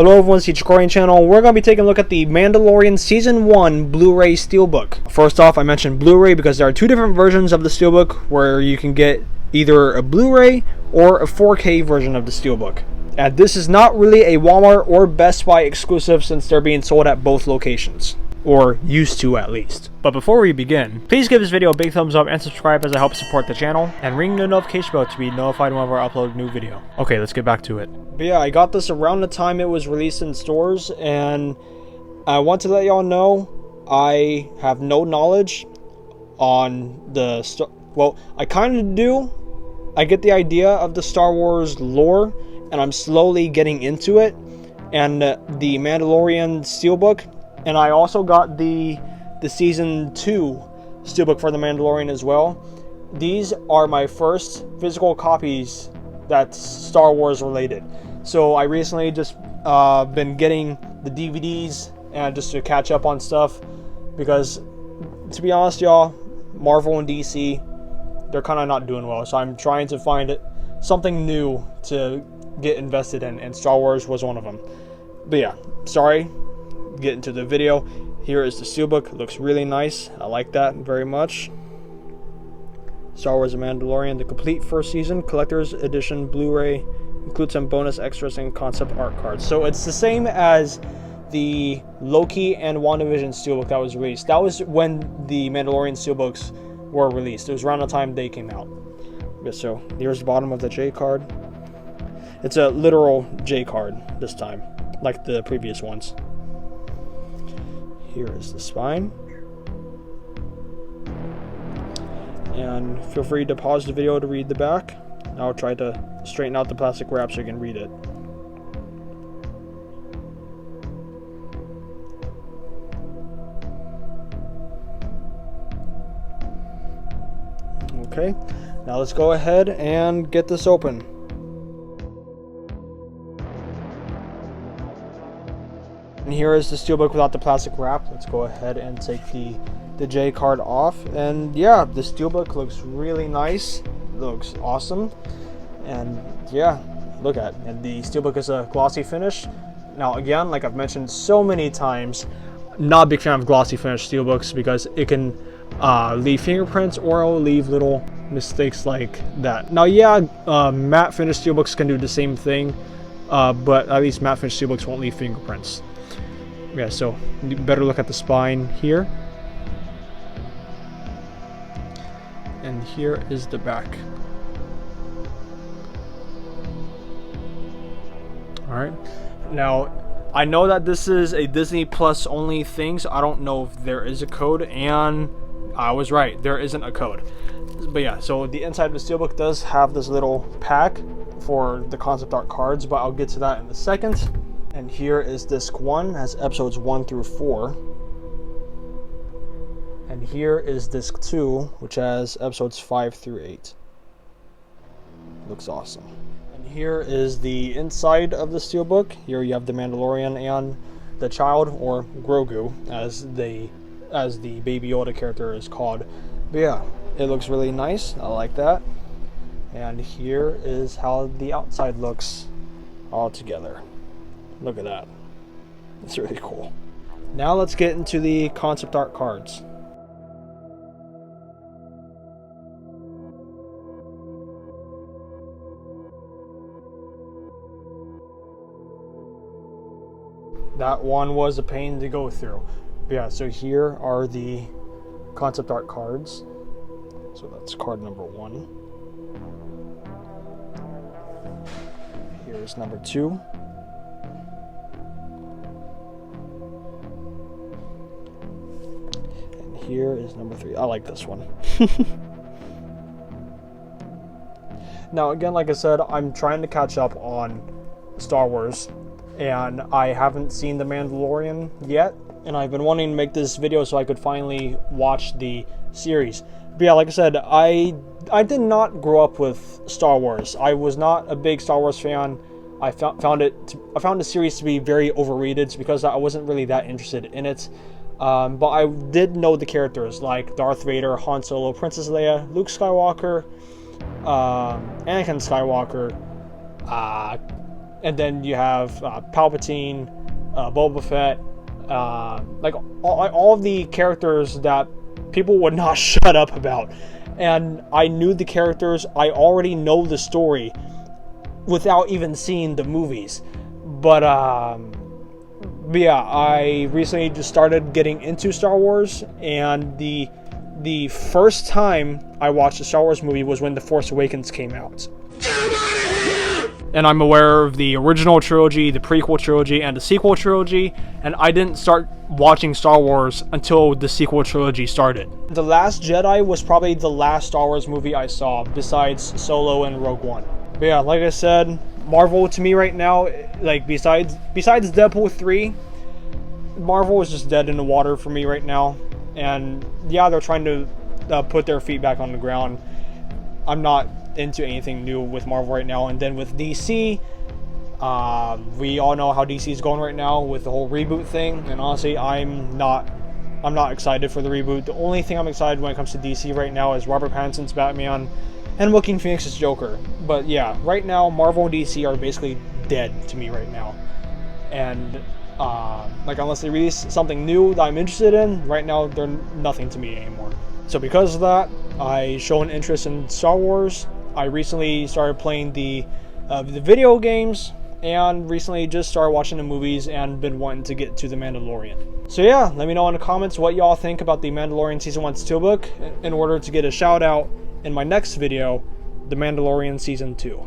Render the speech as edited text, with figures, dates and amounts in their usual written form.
Hello everyone, it's the Chikorian channel. We're going to be taking a look at the Mandalorian Season 1 Blu-ray Steelbook. First off, I mentioned Blu-ray because there are two different versions of the Steelbook where you can get either a Blu-ray or a 4K version of the Steelbook. And this is not really a Walmart or Best Buy exclusive since they're being sold at both locations. Or used to, at least. But before we begin, please give this video a big thumbs up and subscribe as it helps support the channel, and ring the notification bell to be notified whenever I upload a new video. Okay, let's get back to it. But yeah, I got this around the time it was released in stores, and I want to let y'all know I have no knowledge on the well, I kind of do. I get the idea of the Star Wars lore, and I'm slowly getting into it. And the Mandalorian Steelbook. And I also got the Season 2 Steelbook for The Mandalorian as well. These are my first physical copies that's Star Wars related. So I recently just been getting the DVDs and just to catch up on stuff. Because, to be honest, y'all, Marvel and DC, they're kind of not doing well. So I'm trying to find something new to get invested in. And Star Wars was one of them. But yeah, sorry. Get into the video. Here is the Steelbook. It looks really nice. I like that very much. Star Wars: The Mandalorian, the complete first season collector's edition Blu-ray, includes some bonus extras and concept art cards. So it's the same as the Loki and WandaVision Steelbook that was released. That was when the Mandalorian Steelbooks were released. It was around the time they came out. So here's the bottom of the J card. It's a literal J card this time, like the previous ones. Here is the spine. And feel free to pause the video to read the back. I'll try to straighten out the plastic wrap so you can read it. Okay, now let's go ahead and get this open. And here is the Steelbook without the plastic wrap. Let's go ahead and take the J card off. And yeah, the Steelbook looks really nice. Looks awesome. And yeah, look at it. And the Steelbook is a glossy finish. Now again, like I've mentioned so many times, not a big fan of glossy finish Steelbooks because it can leave fingerprints or it'll leave little mistakes like that. Now yeah, matte finish Steelbooks can do the same thing, but at least matte finish Steelbooks won't leave fingerprints. Yeah, so you better look at the spine here. And here is the back. Alright. Now, I know that this is a Disney Plus only thing, so I don't know if there is a code, and I was right, there isn't a code. But yeah, so the inside of the Steelbook does have this little pack for the concept art cards, but I'll get to that in a second. And here is disc 1, has episodes 1 through 4. And here is disc 2, which has episodes 5 through 8. Looks awesome. And here is the inside of the Steelbook. Here you have the Mandalorian and the child, or Grogu, as the Baby Yoda character is called. But yeah, it looks really nice. I like that. And here is how the outside looks all together. Look at that. It's really cool. Now let's get into the concept art cards. That one was a pain to go through. But yeah, so here are the concept art cards. So that's card number 1. Here's number 2. Here is number 3. I like this one. Now again, like I said, I'm trying to catch up on Star Wars, and I haven't seen The Mandalorian yet, and I've been wanting to make this video so I could finally watch the series. But yeah, like I said, I did not grow up with Star Wars. I was not a big Star Wars fan. I found the series to be very overrated because I wasn't really that interested in it. But I did know the characters like Darth Vader, Han Solo, Princess Leia, Luke Skywalker, Anakin Skywalker, and then you have Palpatine, Boba Fett, like all of the characters that people would not shut up about. And I knew the characters, I already know the story without even seeing the movies. But yeah, I recently just started getting into Star Wars, and the first time I watched a Star Wars movie was when The Force Awakens came out. And I'm aware of the original trilogy, the prequel trilogy, and the sequel trilogy, and I didn't start watching Star Wars until the sequel trilogy started. The Last Jedi was probably the last Star Wars movie I saw, besides Solo and Rogue One. But yeah, like I said, Marvel to me right now, like besides Deadpool 3, Marvel is just dead in the water for me right now. And yeah, they're trying to put their feet back on the ground. I'm not into anything new with Marvel right now. And then with DC, we all know how DC is going right now with the whole reboot thing. And honestly, I'm not excited for the reboot. The only thing I'm excited when it comes to DC right now is Robert Pattinson's Batman and Joaquin Phoenix's Joker. But yeah, right now Marvel and DC are basically dead to me right now. And like unless they release something new that I'm interested in, right now they're nothing to me anymore. So because of that, I show an interest in Star Wars. I recently started playing the video games, and recently just started watching the movies and been wanting to get to The Mandalorian. So yeah, let me know in the comments what y'all think about the Mandalorian Season 1 Steelbook in order to get a shout out in my next video, The Mandalorian Season 2.